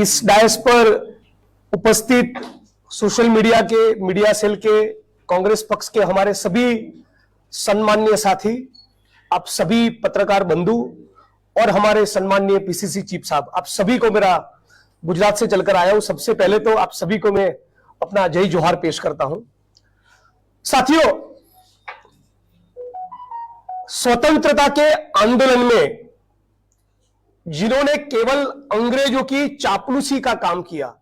इस डायस पर उपस्थित सोशल मीडिया के मीडिया सेल के कांग्रेस पक्ष के हमारे सभी सम्माननीय साथी, आप सभी पत्रकार बंधु और हमारे सम्माननीय पीसीसी चीफ साहब, आप सभी को मेरा गुजरात से चलकर आया हूं। सबसे पहले तो आप सभी को मैं अपना जय जोहार पेश करता हूं। साथियों, स्वतंत्रता के आंदोलन में जिन्होंने केवल अंग्रेजों की चापलूसी का काम किया,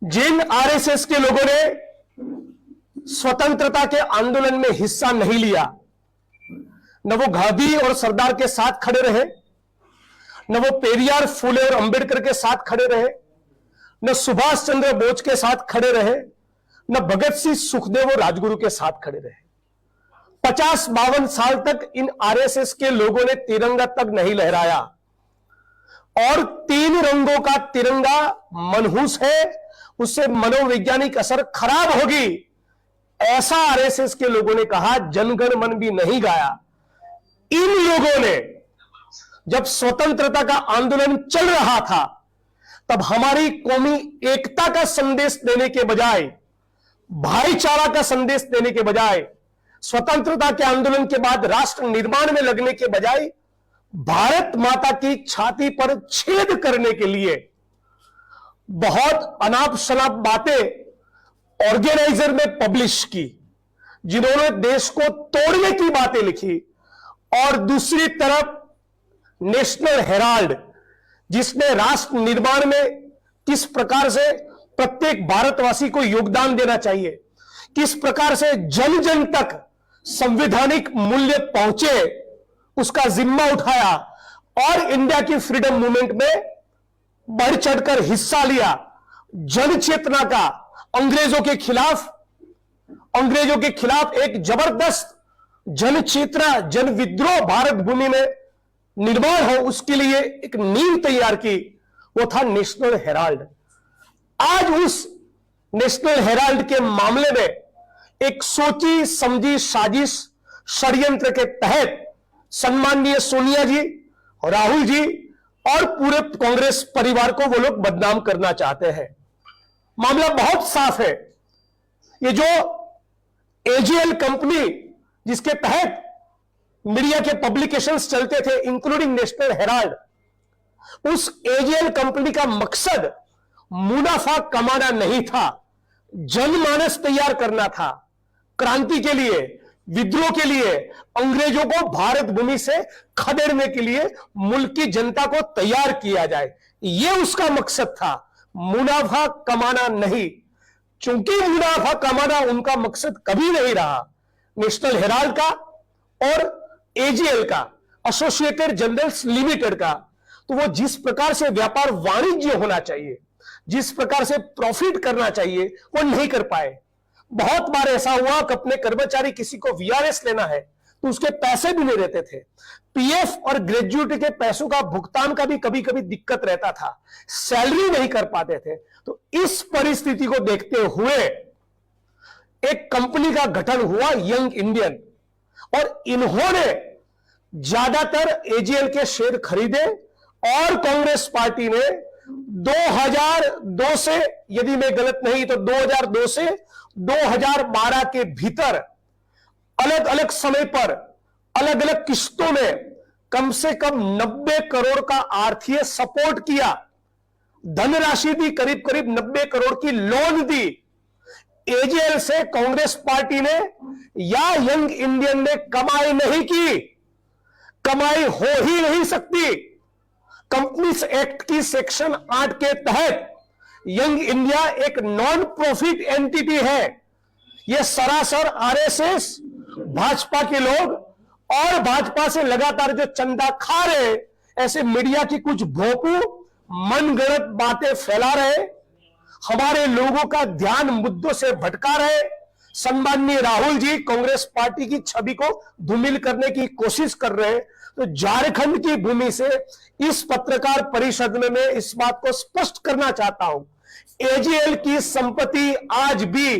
जिन आरएसएस के लोगों ने स्वतंत्रता के आंदोलन में हिस्सा नहीं लिया, न वो गांधी और सरदार के साथ खड़े रहे, न वो पेरियार, फुले और अंबेडकर के साथ खड़े रहे, न सुभाष चंद्र बोस के साथ खड़े रहे, न भगत सिंह, सुखदेव और राजगुरु के साथ खड़े रहे। 50-52 साल तक इन आरएसएस के लोगों ने तिरंगा तक नहीं लहराया और 3 रंगों का तिरंगा मनहूस है, उससे मनोवैज्ञानिक असर खराब होगी, ऐसा आरएसएस के लोगों ने कहा। जनगण मन भी नहीं गाया। इन लोगों ने जब स्वतंत्रता का आंदोलन चल रहा था, तब हमारी कौमी एकता का संदेश देने के बजाय, भाईचारा का संदेश देने के बजाय, स्वतंत्रता के आंदोलन के बाद राष्ट्र निर्माण में लगने के बजाय भारत माता की छाती पर छेद करने के लिए बहुत अनाप शनाप बातें ऑर्गेनाइजर ने पब्लिश की, जिन्होंने देश को तोड़ने की बातें लिखी। और दूसरी तरफ नेशनल हेराल्ड, जिसने राष्ट्र निर्माण में किस प्रकार से प्रत्येक भारतवासी को योगदान देना चाहिए, किस प्रकार से जन जन तक संवैधानिक मूल्य पहुंचे, उसका जिम्मा उठाया और इंडिया की फ्रीडम मूवमेंट में बढ़ चढ़कर हिस्सा लिया। जन चेतना का अंग्रेजों के खिलाफ एक जबरदस्त जन चेतना, जन विद्रोह भारत भूमि में निर्माण हो, उसके लिए एक नींव तैयार की, वो था नेशनल हेराल्ड। आज उस नेशनल हेराल्ड के मामले में एक सोची समझी साजिश, षड्यंत्र के तहत सम्माननीय सोनिया जी, राहुल जी और पूरे कांग्रेस परिवार को वो लोग बदनाम करना चाहते हैं। मामला बहुत साफ है। ये जो एजीएल कंपनी, जिसके तहत मीडिया के पब्लिकेशंस चलते थे इंक्लूडिंग नेशनल हेराल्ड, उस एजीएल कंपनी का मकसद मुनाफा कमाना नहीं था, जनमानस तैयार करना था। क्रांति के लिए, विद्रोह के लिए, अंग्रेजों को भारत भूमि से खदेड़ने के लिए मुल्क की जनता को तैयार किया जाए, यह उसका मकसद था, मुनाफा कमाना नहीं। चूंकि मुनाफा कमाना उनका मकसद कभी नहीं रहा, नेशनल हेराल्ड का और एजीएल का, एसोसिएटेड जर्नल्स लिमिटेड का, तो वो जिस प्रकार से व्यापार वाणिज्य होना चाहिए, जिस प्रकार से प्रॉफिट करना चाहिए, वो नहीं कर पाए। बहुत बार ऐसा हुआ कि अपने कर्मचारी किसी को वीआरएस लेना है तो उसके पैसे भी नहीं रहते थे। पीएफ और ग्रेजुएटी के पैसों का भुगतान का भी कभी कभी दिक्कत रहता था, सैलरी नहीं कर पाते थे। तो इस परिस्थिति को देखते हुए एक कंपनी का गठन हुआ, यंग इंडियन, और इन्होंने ज्यादातर एजीएल के शेयर खरीदे और कांग्रेस पार्टी ने 2002 से, यदि मैं गलत नहीं तो 2002 से 2012 के भीतर अलग अलग समय पर अलग अलग किस्तों में कम से कम 90 करोड़ का आर्थिक सपोर्ट किया। धनराशि भी करीब करीब 90 करोड़ की लोन दी। एजीएल से कांग्रेस पार्टी ने या यंग इंडियन ने कमाई नहीं की, कमाई हो ही नहीं सकती। कंपनीज एक्ट की सेक्शन 8 के तहत यंग इंडिया एक नॉन प्रॉफिट एंटिटी है। यह सरासर आरएसएस, भाजपा के लोग और भाजपा से लगातार जो चंदा खा रहे, ऐसे मीडिया की कुछ भोंपू मनगढ़ंत बातें फैला रहे, हमारे लोगों का ध्यान मुद्दों से भटका रहे। सम्माननीय राहुल जी कांग्रेस पार्टी की छवि को धूमिल करने की कोशिश कर रहे हैं। तो झारखंड की भूमि से इस पत्रकार परिषद में मैं इस बात को स्पष्ट करना चाहता हूं, एजीएल की संपत्ति आज भी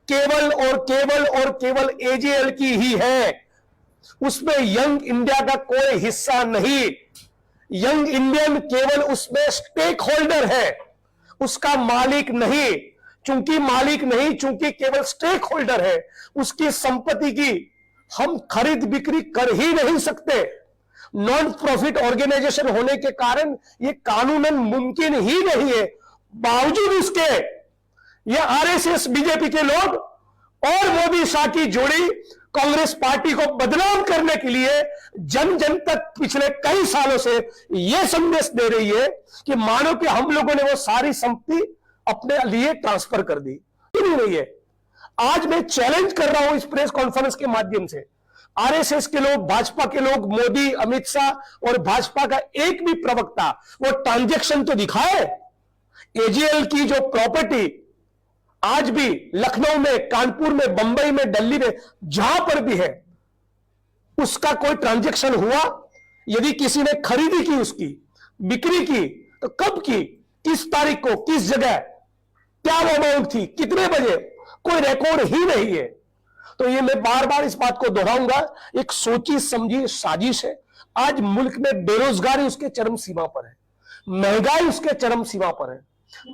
केवल और केवल एजीएल की ही है, उसमें यंग इंडिया का कोई हिस्सा नहीं। यंग इंडियन केवल उसमें स्टेक होल्डर है, उसका मालिक नहीं। चूंकि केवल स्टेक होल्डर है, उसकी संपत्ति की हम खरीद बिक्री कर ही नहीं सकते। नॉन प्रॉफिट ऑर्गेनाइजेशन होने के कारण यह कानूनन मुमकिन ही नहीं है। बावजूद इसके ये आरएसएस बीजेपी के लोग और मोदी शाह की जोड़ी कांग्रेस पार्टी को बदनाम करने के लिए जन जन तक पिछले कई सालों से यह संदेश दे रही है कि मानो कि हम लोगों ने वो सारी संपत्ति अपने लिए ट्रांसफर कर दी। क्यों नहीं है? आज मैं चैलेंज कर रहा हूं इस प्रेस कॉन्फ्रेंस के माध्यम से, आरएसएस के लोग, भाजपा के लोग, मोदी, अमित शाह और भाजपा का एक भी प्रवक्ता वो ट्रांजैक्शन तो दिखाए। एजीएल की जो प्रॉपर्टी आज भी लखनऊ में, कानपुर में, बंबई में, दिल्ली में, जहां पर भी है, उसका कोई ट्रांजैक्शन हुआ? यदि किसी ने खरीदी की, उसकी बिक्री की, तो कब की, किस तारीख को, किस जगह, क्या वो अमाउंट थी, कितने बजे? कोई रिकॉर्ड ही नहीं है। तो ये मैं बार बार इस बात को दोहराऊंगा, एक सोची समझी साजिश है। आज मुल्क में बेरोजगारी उसके चरम सीमा पर है, महंगाई उसके चरम सीमा पर है।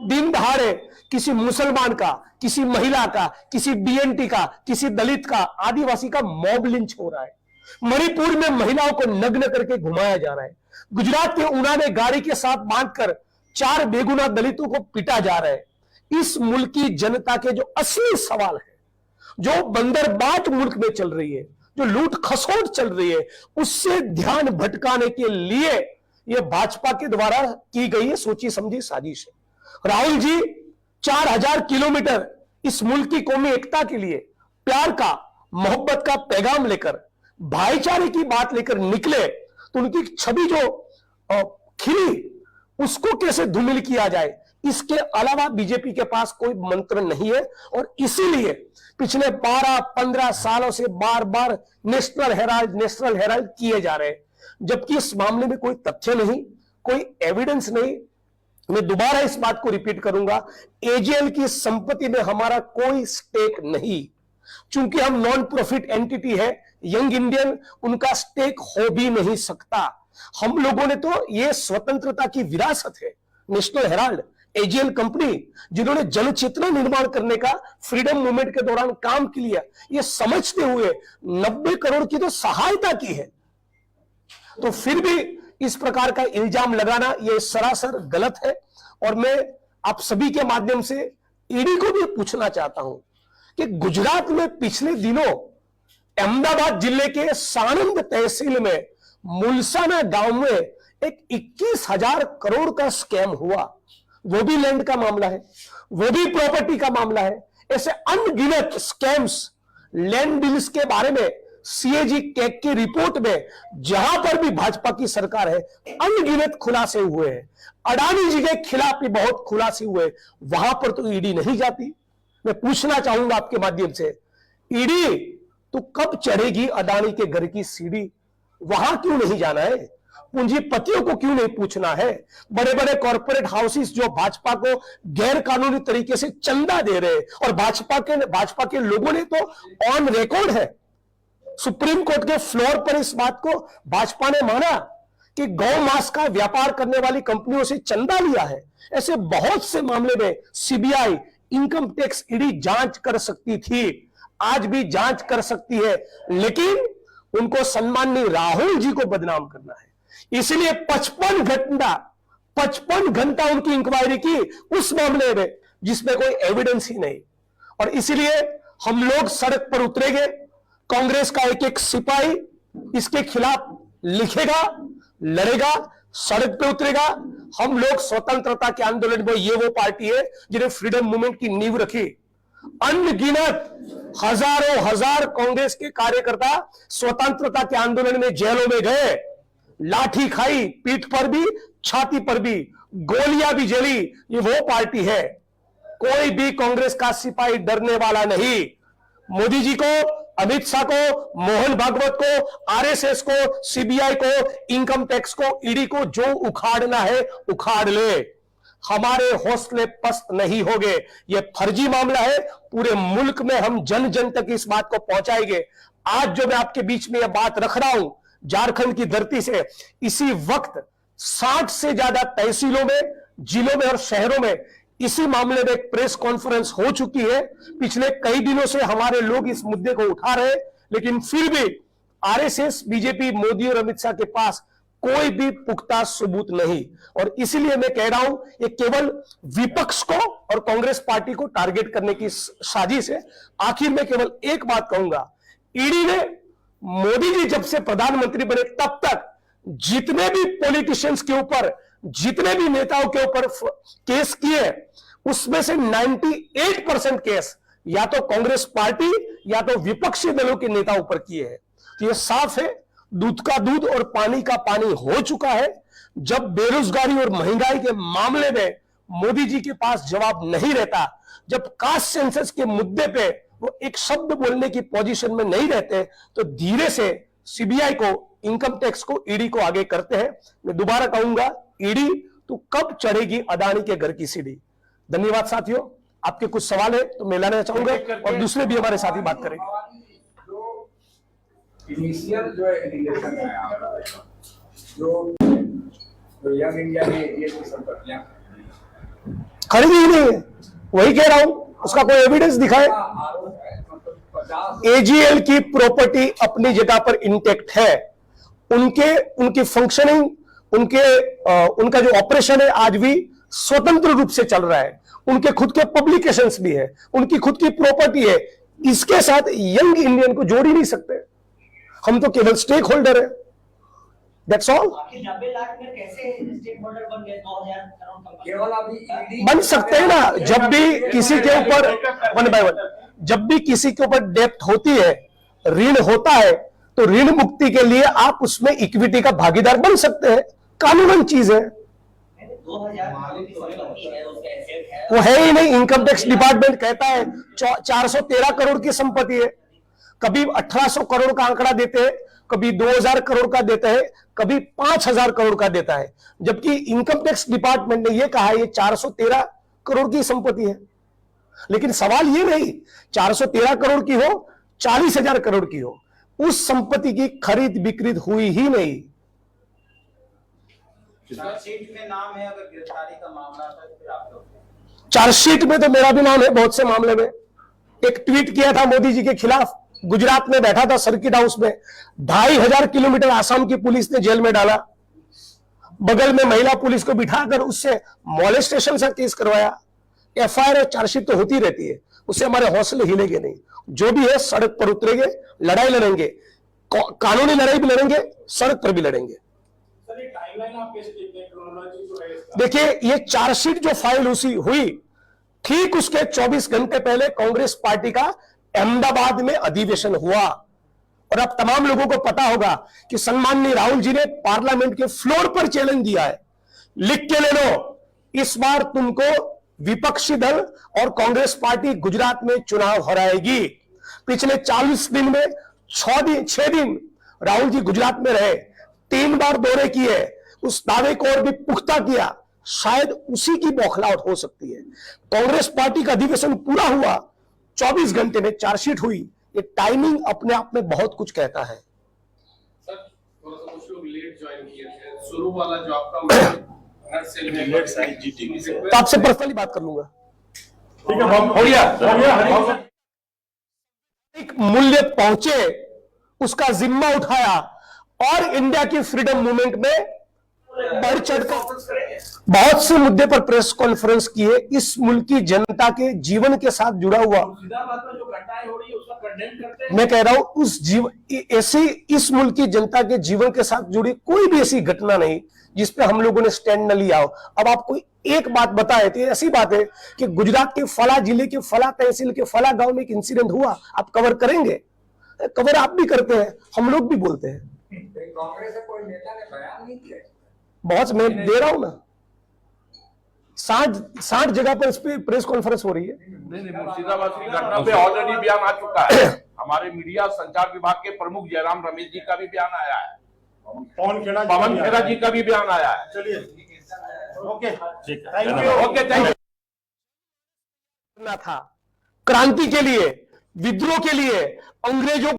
दिन दहाड़े किसी मुसलमान का, किसी महिला का, किसी बीएनटी का, किसी दलित का, आदिवासी का मॉब लिंच हो रहा है। मणिपुर में महिलाओं को नग्न करके घुमाया जा रहा है। गुजरात के ऊना में गाड़ी के साथ बांधकर 4 बेगुनाह दलितों को पीटा जा रहा है। इस मुल्क की जनता के जो असली सवाल है, जो बंदरबाट मुल्क में चल रही है, जो लूट खसोट चल रही है, उससे ध्यान भटकाने के लिए यह भाजपा के द्वारा की गई है सोची समझी साजिश है। राहुल जी 4000 किलोमीटर इस मुल्क की कौमी एकता के लिए प्यार का, मोहब्बत का पैगाम लेकर, भाईचारे की बात लेकर निकले, तो उनकी छवि जो खिली, उसको कैसे धूमिल किया जाए, इसके अलावा बीजेपी के पास कोई मंत्र नहीं है। और इसीलिए पिछले 12-15 सालों से बार बार नेशनल हेराल्ड किए जा रहे हैं, जबकि इस मामले में कोई तथ्य नहीं, कोई एविडेंस नहीं। मैं दोबारा इस बात को रिपीट करूंगा, एजीएल की संपत्ति में हमारा कोई स्टेक नहीं। चूंकि हम नॉन प्रॉफिट एंटिटी है, यंग इंडियन उनका स्टेक हो भी नहीं सकता। हम लोगों ने तो ये स्वतंत्रता की विरासत है, नेशनल हेराल्ड, एजीएल कंपनी, जिन्होंने जन चेतना निर्माण करने का फ्रीडम मूवमेंट के दौरान काम किया, ये समझते हुए 90 करोड़ की तो सहायता की है। तो फिर भी इस प्रकार का इल्जाम लगाना यह सरासर गलत है। और मैं आप सभी के माध्यम से ईडी को भी पूछना चाहता हूं कि गुजरात में पिछले दिनों अहमदाबाद जिले के सानंद तहसील में मुलसाना गांव में एक 21,000 करोड़ का स्कैम हुआ। वो भी लैंड का मामला है, वो भी प्रॉपर्टी का मामला है। ऐसे अनगिनत स्कैम्स, लैंड डील्स के बारे में सीएजी कैग की रिपोर्ट में जहां पर भी भाजपा की सरकार है, अनगिनत खुलासे हुए हैं। अडानी जी के खिलाफ भी बहुत खुलासे हुए, वहां पर तो ईडी नहीं जाती। मैं पूछना चाहूंगा आपके माध्यम से, ईडी तो कब चढ़ेगी अडानी के घर की सीढ़ी? वहां क्यों नहीं जाना है? पूंजीपतियों को क्यों नहीं पूछना है? बड़े बड़े कॉर्पोरेट हाउसेस जो भाजपा को गैर कानूनी तरीके से चंदा दे रहे हैं, और भाजपा के लोगों ने तो ऑन रिकॉर्ड है, सुप्रीम कोर्ट के फ्लोर पर इस बात को भाजपा ने माना कि गौ मांस का व्यापार करने वाली कंपनियों से चंदा लिया है। ऐसे बहुत से मामले में सीबीआई, इनकम टैक्स, ईडी जांच कर सकती थी, आज भी जांच कर सकती है, लेकिन उनको सम्माननीय राहुल जी को बदनाम करना है। इसलिए 55 घंटा उनकी इंक्वायरी की उस मामले में जिसमें कोई एविडेंस ही नहीं। और इसलिए हम लोग सड़क पर उतरेंगे, कांग्रेस का एक एक सिपाही इसके खिलाफ लिखेगा, लड़ेगा, सड़क पे उतरेगा। हम लोग स्वतंत्रता के आंदोलन में, ये वो पार्टी है जिन्हें फ्रीडम मूवमेंट की नींव रखी। अनगिनत हजारों हजार कांग्रेस के कार्यकर्ता स्वतंत्रता के आंदोलन में जेलों में गए, लाठी खाई, पीठ पर भी, छाती पर भी, गोलियां भी जली। ये वो पार्टी है, कोई भी कांग्रेस का सिपाही डरने वाला नहीं। मोदी जी को, अमित शाह को, मोहन भागवत को, आरएसएस को, सीबीआई को, इनकम टैक्स को, ईडी को जो उखाड़ना है उखाड़ ले। हमारे हौसले पस्त नहीं होंगे। यह फर्जी मामला है, पूरे मुल्क में हम जन जन तक इस बात को पहुंचाएंगे। आज जो मैं आपके बीच में यह बात रख रहा हूं झारखंड की धरती से, इसी वक्त 60 से ज्यादा तहसीलों में, जिलों में और शहरों में इसी मामले में एक प्रेस कॉन्फ्रेंस हो चुकी है। पिछले कई दिनों से हमारे लोग इस मुद्दे को उठा रहे, लेकिन फिर भी आरएसएस, बीजेपी, मोदी और अमित शाह के पास कोई भी पुख्ता सबूत नहीं। और इसीलिए मैं कह रहा हूं, ये केवल विपक्ष को और कांग्रेस पार्टी को टारगेट करने की साजिश है। आखिर में केवल एक बात कहूंगा, ईडी ने मोदी जी जब से प्रधानमंत्री बने तब तक जितने भी पॉलिटिशियंस के ऊपर, जितने भी नेताओं के ऊपर केस किए, उसमें से 98% केस या तो कांग्रेस पार्टी या तो विपक्षी दलों के नेताओं पर किए हैं। तो ये साफ है, दूध का दूध और पानी का पानी हो चुका है। जब बेरोजगारी और महंगाई के मामले में मोदी जी के पास जवाब नहीं रहता, जब कास्ट सेंसस के मुद्दे पे वो एक शब्द बोलने की पोजीशन में नहीं रहते, तो धीरे से सीबीआई को, इनकम टैक्स को, ईडी को आगे करते हैं। मैं दोबारा कहूंगा, ईडी तो कब चढ़ेगी अदानी के घर की सीढ़ी। धन्यवाद साथियों। आपके कुछ सवाल है तो मैं लाना चाहूंगा और दूसरे भी हमारे साथी बात करेंगे। इनिशियल जो एलिगेशन है, जो यंग इंडिया ने ये संपत्तियां खरीदी ही नहीं है, वही कह रहा हूं, उसका कोई एविडेंस दिखाए। एजीएल की प्रॉपर्टी अपनी जगह पर इंटेक्ट है, उनकी फंक्शनिंग, उनका जो ऑपरेशन है आज भी स्वतंत्र रूप से चल रहा है। उनके खुद के पब्लिकेशंस भी है, उनकी खुद की प्रॉपर्टी है। इसके साथ यंग इंडियन को जोड़ ही नहीं सकते, हम तो केवल स्टेक होल्डर है, दैट्स ऑल। 90 लाख में कैसे स्टेक होल्डर बन गए? 2000 करोड़ केवल अभी बन सकते हैं ना। जब भी किसी के ऊपर वन बाय वन, जब भी किसी के ऊपर डेप्ट होती है, ऋण होता है, तो ऋण मुक्ति के लिए आप उसमें इक्विटी का भागीदार बन सकते हैं, कानूनन चीज है। 2000 है, उसका एसेट है, वो है ही नहीं। इनकम टैक्स डिपार्टमेंट कहता है 413 करोड़ की संपत्ति है। कभी 1800 करोड़ का आंकड़ा देते हैं, कभी 2000 करोड़ का देते हैं, कभी 5000 करोड़ का देता है, जबकि इनकम टैक्स डिपार्टमेंट ने यह कहा है ये 413 करोड़ की संपत्ति है। लेकिन सवाल ये नहीं 413 करोड़ की हो, 40,000 करोड़ की हो, उस संपत्ति की खरीद बिक्री हुई ही नहीं। चार्जशीट में नाम है, अगर गिरफ्तारी का मामला था तो फिर आप लोग, चार्जशीट में तो मेरा भी नाम है बहुत से मामले में। एक ट्वीट किया था मोदी जी के खिलाफ, गुजरात में बैठा था सर्किट हाउस में, 2500 किलोमीटर आसाम की पुलिस ने जेल में डाला। बगल में महिला पुलिस को बिठाकर उससे मॉलेस्टेशन का केस करवाया। एफआईआर और चार्जशीट तो होती रहती है, उससे हमारे हौसले हिलेंगे नहीं। जो भी है सड़क पर उतरेंगे, लड़ाई लड़ेंगे, कानूनी लड़ाई भी लड़ेंगे, सड़क पर भी लड़ेंगे। देखिए, ये चार्जशीट जो फाइल हुई ठीक उसके 24 घंटे पहले कांग्रेस पार्टी का अहमदाबाद में अधिवेशन हुआ। और अब तमाम लोगों को पता होगा कि सम्माननीय राहुल जी ने पार्लियामेंट के फ्लोर पर चैलेंज दिया है, लिख के ले लो, इस बार तुमको विपक्षी दल और कांग्रेस पार्टी गुजरात में चुनाव हराएगी। पिछले 40 दिन में 6 दिन राहुल जी गुजरात में रहे, 3 बार दौरे किए, उस दावे को और भी पुख्ता किया। शायद उसी की बौखलाहट हो सकती है। कांग्रेस पार्टी का अधिवेशन पूरा हुआ, 24 घंटे में चार्जशीट हुई। ये टाइमिंग अपने आप में बहुत कुछ कहता है। सर, थोड़ा सा कुछ लोग लेट ज्वाइन किए थे, शुरू वाला जो आपका हर सेल में लेट साइज जीटी से, तो आपसे पर्सनली बात कर लूंगा। ठीक है, हो गया। एक मूल्य पहुंचे, उसका जिम्मा उठाया और इंडिया की फ्रीडम मूवमेंट में बढ़ चढ़कर बहुत से मुद्दे पर प्रेस कॉन्फ्रेंस की है। इस मुल्क की जनता के जीवन के साथ जुड़ा हुआ, जो घटनाएं हो रही है उसका कंडेम करते हैं। मैं कह रहा हूं उस ऐसी इस मुल्क की जनता के जीवन के साथ जुड़ी कोई भी ऐसी घटना नहीं जिसपे हम लोगों ने स्टैंड न लिया हो। अब आपको एक बात बताए तो ऐसी बात है कि गुजरात के फला जिले के फला तहसील के फला गांव में एक इंसिडेंट हुआ, आप कवर करेंगे? कवर आप भी करते हैं, हम लोग भी बोलते हैं। कांग्रेस से कोई नेता ने बयान नहीं किया। बहुत मैं दे रहा हूं ना, 60 जगह पर इस पे प्रेस कॉन्फ्रेंस हो रही है। नहीं, मुर्शिदाबाद की घटना पे ऑलरेडी बयान आ चुका है। हमारे मीडिया संचार विभाग के प्रमुख जयराम रमेश जी का भी बयान आया है, पवन खेड़ा जी का भी बयान आया है। चलिए, ओके, थैंक यू। था क्रांति के लिए, विद्रोह के लिए, अंग्रेजों